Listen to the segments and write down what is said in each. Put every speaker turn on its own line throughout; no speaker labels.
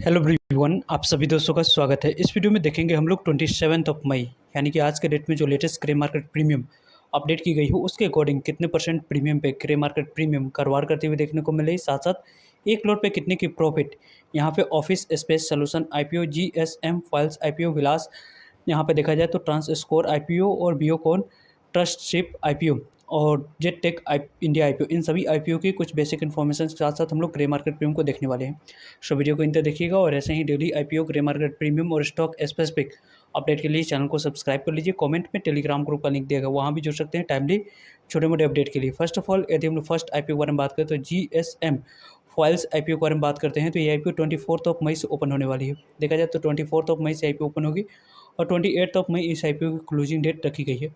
Hello everyone, आप सभी दोस्तों का स्वागत है। इस वीडियो में देखेंगे हम लोग 27 मई यानी कि आज के डेट में जो latest grey market premium update की गई हो उसके अकॉर्डिंग कितने परसेंट प्रीमियम पे ग्रे मार्केट प्रीमियम कारोबार करते हुए देखने को मिले। साथ साथ एक लोट पे कितने की प्रॉफिट यहाँ पे office space solution IPO, GSM files IPO, Vilas यहाँ पे देखा जाए तो ट्रांस स्कोर आईपीओ और बियोकॉन ट्रस्टशिप आईपीओ और जेट टेक इंडिया आईपीओ, इन सभी आईपीओ की कुछ बेसिक इन्फॉर्मेशन के साथ साथ हम लोग ग्रे मार्केट प्रीमियम को देखने वाले हैं। सो वीडियो को इंतजार देखिएगा और ऐसे ही daily IPO, grey market premium और स्टॉक स्पेसिफिक अपडेट के लिए चैनल को सब्सक्राइब कर लीजिए। कमेंट में टेलीग्राम ग्रुप का लिंक दिएगा, वहाँ भी जुड़ सकते हैं टाइमली छोटे मोटे अपडेट के लिए। फर्स्ट ऑफ ऑल यदि हम लोग फर्स्ट आईपीओ के बारे में बात करें तो जीएसएम फॉइल्स आईपीओ के बारे में बात करते हैं तो ये आईपीओ 24 मई से ओपन होने वाली है। देखा जाए तो 24 मई से आईपीओ ओपन होगी और 28 मई इस आईपीओ की क्लोजिंग डेट रखी गई है।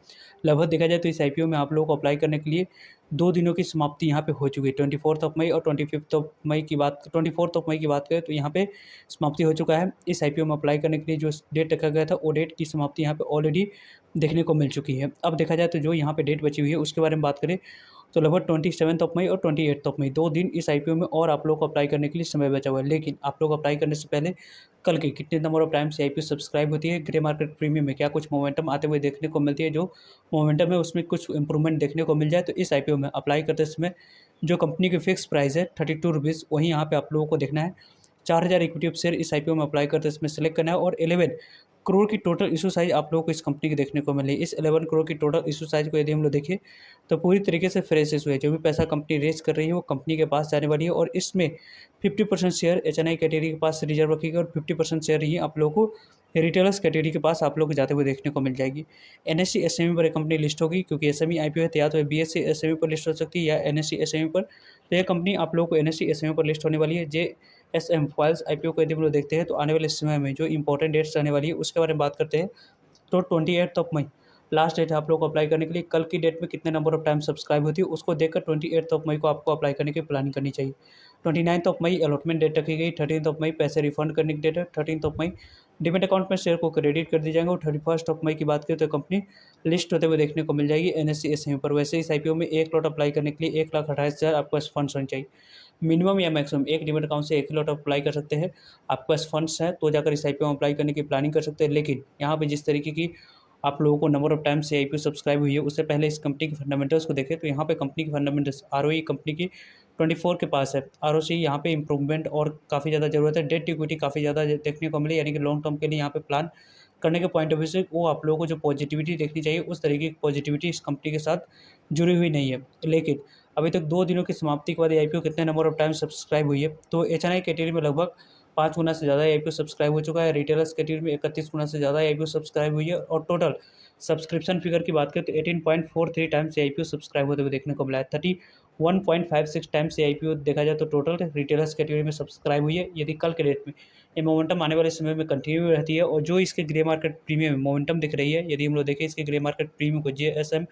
लगभग देखा जाए तो इस आईपीओ में आप लोगों को अप्लाई करने के लिए 2 दिनों की समाप्ति यहाँ पे हो चुकी है। 24 मई और 25 मई की बात 24 मई की बात करें तो यहाँ पे समाप्ति हो चुका है। इस आईपीओ में अप्लाई करने के लिए जो डेट रखा गया था वो डेट की समाप्ति यहाँ पे ऑलरेडी देखने को मिल चुकी है। अब देखा जाए तो जो यहाँ पे डेट बची हुई है उसके बारे में बात करें तो लगभग 27 मई और 28 मई 2 दिन इस आईपीओ में और आप लोग को अप्लाई करने के लिए समय बचा हुआ है। लेकिन आप लोग अप्लाई करने से पहले कल के कितने नंबर ऑफ टाइम से आईपीओ सब्सक्राइब होती है, ग्रे मार्केट प्रीमियम में क्या कुछ मोमेंटम आते हुए देखने को मिलती है, जो मोमेंटम है उसमें कुछ इंप्रूवमेंट देखने को मिल जाए तो इस आईपीओ में अप्लाई करते समय जो कंपनी की फिक्स प्राइस है 32 रुपीज़, वहीं यहाँ पे आप लोगों को देखना है। 4000 इक्विटी ऑफ शेयर इस आईपीओ में अप्लाई करते समय सेलेक्ट करना है और 11 करोड़ की टोटल इशू साइज आप लोगों को इस कंपनी की देखने को मिली। इस 11 करोड़ की टोटल इशू साइज को यदि हम लोग देखें तो पूरी तरीके से फ्रेश इशू है। जो भी पैसा कंपनी रेज कर रही है वो कंपनी के पास जाने वाली है और इसमें 50% शेयर एचएनआई कैटेगरी के पास रिजर्व रखेगी और 50% शेयर ही आप लोगों को रिटेलर्स कैटेगरी के पास आप लोग को जाते हुए देखने को मिल जाएगी। एनएससी एसएमई पर एक कंपनी लिस्ट होगी, क्योंकि एसएमई आईपीओ है तो या तो बीएससी एसएमई पर लिस्ट हो सकती है या एनएससी एसएमई पर। तो यह कंपनी आप लोगों को एनएससी एसएमई पर लिस्ट होने वाली है। जेएसएम फाइल्स आईपीओ को यदि हम लोग देखते हैं तो आने वाले समय में जो इंपॉर्टेंट डेट्स आने वाली है उसके बारे में बात करते हैं तो 28 मई लास्ट डेट है आप लोग को अप्लाई करने के लिए। कल की डेट में कितने नंबर ऑफ टाइम सब्सक्राइब होती है उसको देखकर 28 मई को आपको अप्लाई करने की प्लानिंग करनी चाहिए। 29 मई अलॉटमेंट डेट रखी गई। 13 मई पैसे रिफंड करने की डेट है। 13 मई डिमेट अकाउंट में शेयर को क्रेडिट कर दी जाएंगे और 31 मई की बात करें तो कंपनी लिस्ट होते हुए देखने को मिल जाएगी एनएससी एसएमई पर। वैसे इस आईपीओ में एक लॉट अप्लाई करने के लिए 1,28,000 आपके पास फंड्स होने चाहिए। मिनिमम या मैक्सिमम एक डिमेट अकाउंट से एक ही लॉट अप्लाई कर सकते हैं। आपके पास फंड्स हैं तो जाकर इस आईपीओ में अप्लाई करने की प्लानिंग कर सकते हैं। लेकिन यहाँ पे जिस तरीके की आप लोगों को नंबर ऑफ टाइम से आईपीओ सब्सक्राइब हुई है उससे पहले इस कंपनी के फंडामेंटल्स को देखें तो यहाँ पे कंपनी के फंडामेंटल्स आरओई कंपनी की 24 के पास है। आरओसी यहाँ पे इंप्रूवमेंट और काफ़ी ज़्यादा जरूरत है। डेट इक्विटी काफ़ी ज़्यादा देखने को मिली, यानी कि लॉन्ग टर्म के लिए यहाँ पे प्लान करने के पॉइंट ऑफ व्यू से वो आप लोगों को जो पॉजिटिविटी देखनी चाहिए उस तरीके की पॉजिटिविटी इस कंपनी के साथ जुड़ी हुई नहीं है। लेकिन अभी तक 2 दिनों की समाप्ति के बाद आईपीओ कितने नंबर ऑफ टाइम सब्सक्राइब हुई है तो एचएनआई कैटेगरी में लगभग 5 गुना से ज़्यादा आईपीओ सब्सक्राइब हो चुका है। रिटेलर्स कैटेगरी में 31 गुना से ज़्यादा आईपीओ सब्सक्राइब हुई है और टोटल सब्सक्रिप्शन फिगर की बात करें तो 18.43 टाइम्स से आईपीओ सब्सक्राइब होते हुए देखने को मिला है। 31.56 टाइम्स से आईपीओ देखा जाए तो टोटल रिटेलर्स कैटेगरी में सब्सक्राइब हुई है। यदि कल के डेट में ये मोमेंटम आने वाले समय में कंटिन्यू रहती है और जो इसके ग्रे मार्केट प्रीमियम में मोमेंटम दिख रही है, यदि हम लोग देखें इसके ग्रे मार्केट प्रीमियम को जेएसएम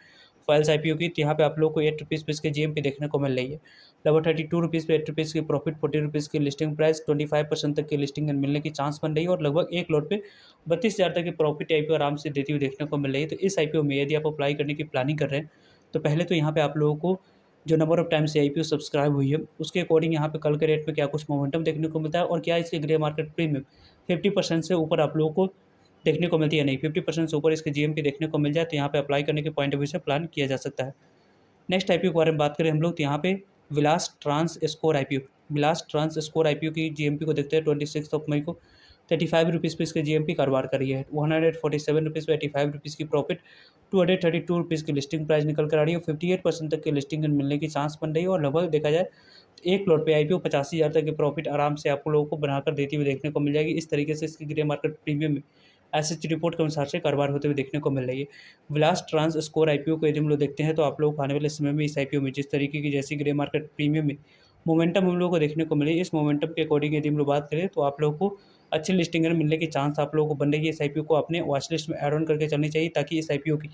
फाइल्स आईपीओ की, तो यहाँ पे आप लोग को 8 रुपीज़ पे इसके जीएमपी देखने को मिल रही है। लगभग 32 रुपीज़ पे 8 रुपीज़ की प्रॉफिट, 40 रुपीज़ की लिस्टिंग प्राइस, 25% तक की लिस्टिंग मिलने की चांस बन रही है और लगभग एक लॉट पे 32,000 तक की प्रॉफिट आईपीओ आराम से देती हुई देखने को मिल रही है। तो इस आईपीओ में यदि आप अप्लाई करने की प्लानिंग कर रहे हैं तो पहले तो यहाँ पे आप लोगों को जो नंबर ऑफ टाइम से आईपीओ सब्सक्राइब हुई है उसके अकॉर्डिंग यहाँ पे कल के रेट में क्या कुछ मोमेंटम देखने को मिलता है और क्या इसके ग्रे मार्केट प्रीमियम 50% से ऊपर आप लोगों को देखने को मिलती है नहीं। 50% से ऊपर इसके जीएमपी देखने को मिल जाए तो यहाँ पे अप्लाई करने के पॉइंट ऑफ व्यू से प्लान किया जा सकता है। नेक्स्ट आईपीओ के बारे में बात करें हम लोग तो यहाँ पे विलास ट्रांस स्कोर आईपीओ, विलास ट्रांस स्कोर आईपीओ की जीएमपी को देखते हैं 26 मई को 35 रुपीज़ पे इसके जीएमपी कारोबार कर रही है। 147 रुपीज़ पे 85 रुपीज़ की प्रॉफिट, 232 रुपीज़ की लिस्टिंग प्राइस निकल कर आ रही है। 58% तक की लिस्टिंग मिलने की चांस बन रही है और लगभग देखा जाए तो एक लॉट पे आईपीओ 85,000 तक की प्रॉफिट आराम से आप लोगों को बनाकर देती हुई देखने को मिल जाएगी। इस तरीके से इसकी ग्रे मार्केट प्रीमियम में एसएच रिपोर्ट के अनुसार से कारोबार होते हुए देखने को मिल रही है। विलास ट्रांस स्कोर आईपीओ को यदि हम लोग देखते हैं तो आप लोग आने वाले समय में इस आईपीओ में जिस तरीके की जैसी ग्रे मार्केट प्रीमियम में मोमेंटम हम लोग को देखने को मिले, इस मोमेंटम के अकॉर्डिंग यदि हम लोग बात करें तो आप लोगों को अच्छी लिस्टिंग मिलने की चांस आप लोगों को बन रही है। इस आईपीओ को अपने वॉच लिस्ट में ऐड ऑन करके चलनी चाहिए ताकि इस आईपीओ की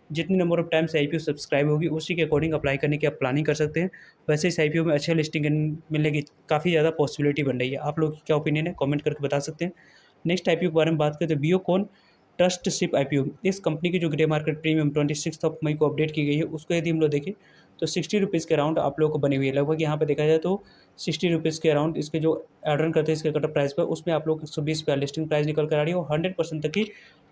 जितनी number of times IPO subscribe होगी उसी के अकॉर्डिंग अप्लाई करने की आप प्लानिंग कर सकते हैं। वैसे इस आईपीओ में अच्छे लिस्टिंग मिलने की काफ़ी ज़्यादा पॉसिबिलिटी बन रही है। आप लोग की क्या ओपिनियन है कमेंट करके बता सकते हैं। नेक्स्ट आईपीओ के बारे में बात करें तो बियोकॉन ट्रस्टशिप आईपीओ, इस कंपनी की जो ग्रे मार्केट प्रीमियम 26 मई को अपडेट की गई है उसको यदि हम लोग देखें तो 60 रुपीज़ के अराउंड आप लोगों को बनी हुई है। लगभग यहाँ पे देखा जाए तो 60 रुपीज़ के अराउंड इसके जो ऐड ऑन करते हैं इसके कट ऑफ प्राइस पर, उसमें आप लोग 120 पे लिस्टिंग प्राइस निकल कर आ रही है और 100% तक की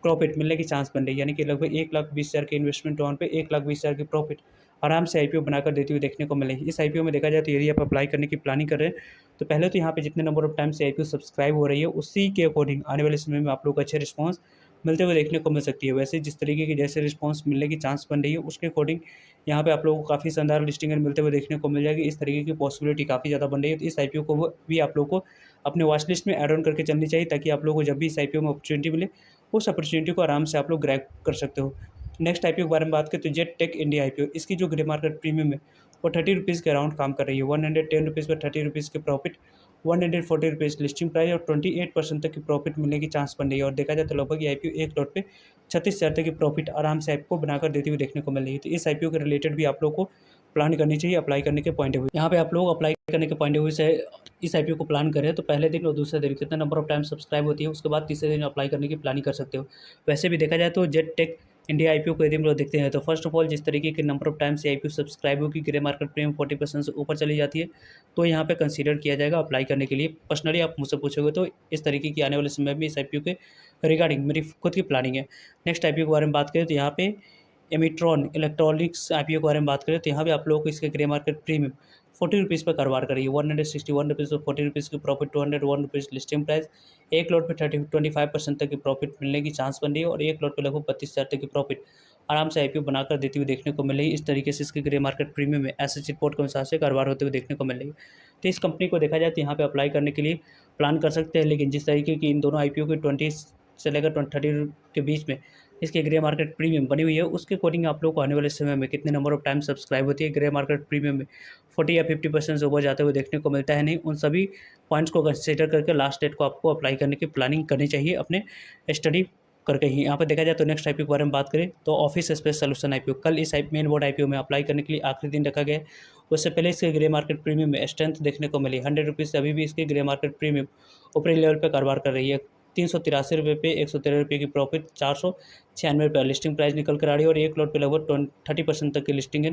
प्रॉफिट मिलने की चांस बन रही है। यानी कि लगभग 1,20,000 के इन्वेस्टमेंट ऑन पे 1,20,000 की प्रॉफिट आराम से आईपीओ बनाकर देती हुई देखने को मिलेगी। इस आईपीओ में देखा जाए तो यदि आप अप्लाई करने की प्लानिंग कर रहे हैं, तो पहले तो यहाँ पे जितने नंबर ऑफ टाइम से आईपीओ सब्सक्राइब हो रही है, उसी के अकॉर्डिंग आने वाले समय में आप लोग को अच्छे रिस्पॉन्स मिलते हुए देखने को मिल सकती है। वैसे जिस तरीके की जैसे रिस्पॉन्स मिलने की चांस बन रही है, उसके अकॉर्डिंग यहाँ पे आप लोगों को काफ़ी शानदार लिस्टिंग मिलते हुए देखने को मिल जाएगी। इस तरीके की पॉसिबिलिटी काफ़ी ज़्यादा बन रही है। तो इस आईपीओ को भी आप लोग को अपने वॉच लिस्ट में ऐड ऑन करके चलनी चाहिए, ताकि आप लोगों को जब भी इस आईपीओ में अपॉर्चुनिटी मिले, उस अपॉर्चुनिटी को आराम से आप लोग ग्रैब कर सकते हो। नेक्स्ट आईपीओ के बारे में बात करें तो जेट टेक इंडिया आईपीओ, इसकी जो ग्रे मार्केट प्रीमियम है वो 30 रुपीज़ के अराउंड काम कर रही है। 110 रुपीज़ पर 30 रुपीज़ के प्रॉफिट, 140 रुपीज़ लिस्टिंग प्राइस और 28% तक की प्रॉफिट मिलने की चांस बन रही है। और देखा जाए तो लगभग ये आईपीओ एक लॉट पे 36,000 तक की प्रॉफिट आराम से आपको बनाकर देती हुई देखने को मिल रही है। तो इस आईपीओ के रिलेटेड भी आप लोग को प्लान करनी चाहिए अप्लाई करने के पॉइंट ऑफ व्यू। यहाँ पे आप लोग अप्लाई करने के पॉइंट ऑफ व्यू से इस आईपीओ को प्लान करें तो पहले दिन और दूसरे दिन कितना नंबर ऑफ टाइम सब्सक्राइब होती है, उसके बाद तीसरे दिन अप्लाई करने की प्लानिंग कर सकते हो। वैसे भी देखा जाए तो जेट टेक इंडिया आईपीओ को यदि हम लोग देखते हैं तो फर्स्ट ऑफ ऑल जिस तरीके के नंबर ऑफ टाइम से आईपीओ सब्सक्राइब होगी, ग्रे मार्केट प्रीमियम 40% से ऊपर चली जाती है, तो यहाँ पे कंसीडर किया जाएगा अप्लाई करने के लिए। पर्सनली आप मुझसे पूछोगे तो इस तरीके की आने वाले समय में इस आईपीओ के रिगार्डिंग मेरी खुद की प्लानिंग है। नेक्स्ट आईपीओ के बारे में बात करें तो यहाँ पे एमिट्रॉन इलेक्ट्रॉनिक्स आईपीओ के बारे में बात करें तो यहाँ भी आप लोगों को इसके ग्रे मार्केट प्रीमियम 40 रुपीज़ पर कारोबार करेगी। 161 रुपीज़ और 40 रुपीज़ की प्रॉफिट, 201 रुपीज़ लिस्टिंग प्राइस, एक लॉट पे 25% तक की प्रॉफिट मिलने की चांस बन रही है और एक लॉट पे लगभग 32,000 तक की प्रॉफिट आराम से आईपीओ बनाकर देती हुई देखने को मिल रही है। इस तरीके से इसके ग्रे मार्केट प्रीमियम में एसएच रिपोर्ट के अनुसार से कारोबार होते हुए देखने को मिल रही है। तो इस कंपनी को देखा जाए तो यहाँ पे अप्लाई करने के लिए प्लान कर सकते हैं, लेकिन जिस तरीके की इन दोनों आईपीओ की 20 से लेकर 30 के बीच में इसके ग्रे मार्केट प्रीमियम बनी हुई है, उसके अकॉर्डिंग आप लोग को आने वाले समय में कितने नंबर ऑफ टाइम सब्सक्राइब होती है ग्रे मार्केट प्रीमियम में 40 या 50% से ऊपर जाते हुए देखने को मिलता है नहीं, उन सभी पॉइंट्स को कंसिडर करके लास्ट डेट को आपको अप्लाई करने की प्लानिंग करनी चाहिए अपने स्टडी करके ही। यहाँ पर देखा जाए तो नेक्स्ट आईपीओ के बारे में बात करें तो ऑफिस स्पेस सोल्यूशन आईपीओ, कल इस मेन बोर्ड आईपीओ में अप्लाई करने के लिए आखिरी दिन रखा गया है। उससे पहले इसके ग्रे मार्केट प्रीमियम में स्ट्रेंथ देखने को मिली। 100 रुपीज़ से अभी भी इसकी ग्रे मार्केट प्रीमियम ऊपरी लेवल पर कारोबार कर रही है। 383 रुपये पे 113 रुपये की प्रॉफिट, 496 रुपये लिस्टिंग प्राइस निकल कर आ रही है और एक लॉट पे लगभग 30% तक की लिस्टिंग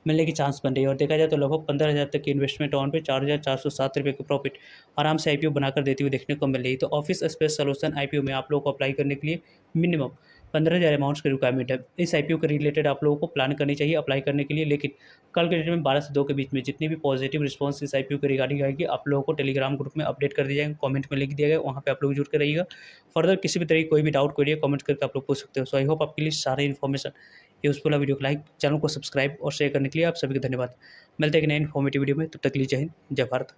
मिलने की चांस बन रही है। और देखा जाए तो लगभग 15,000 तक की इन्वेस्टमेंट ऑन पे 4,407 रुपये की प्रॉफिट आराम से आईपीओ बनाकर देती हुई देखने को मिल रही है। तो ऑफिस स्पेस सोल्यूशन आईपीओ में आप लोगों को अप्लाई करने के लिए मिनिमम 15,000 अमाउंट्स की रिक्वायरमेंट है। इस आईपीओ के रिलेटेड आप लोगों को प्लान करनी चाहिए अप्लाई करने के लिए, लेकिन कल के डेट में 12 से 2 के बीच में जितनी भी पॉजिटिव रिस्पॉन्स इस आईपीओ के रिगार्डिंग आएगी आप लोगों को टेलीग्राम ग्रुप में अपडेट कर दिया जाएगा, कमेंट में लिख दिया गया, वहाँ पे आप लोग जुड़ कर रहिएगा। फर्दर किसी भी तरह की कोई भी डाउट कोई कमेंट करके आप लोग पूछ सकते हो। सो आई होप आपके लिए सारे इन्फॉर्मेशन यूजफुल है। वीडियो को लाइक, चैनल को सब्सक्राइब और शेयर करने के लिए आप सभी को धन्यवाद। मिलते हैं एक नए इन्फॉर्मेटिव वीडियो में, तब तक के लिए जय हिंद, जय भारत।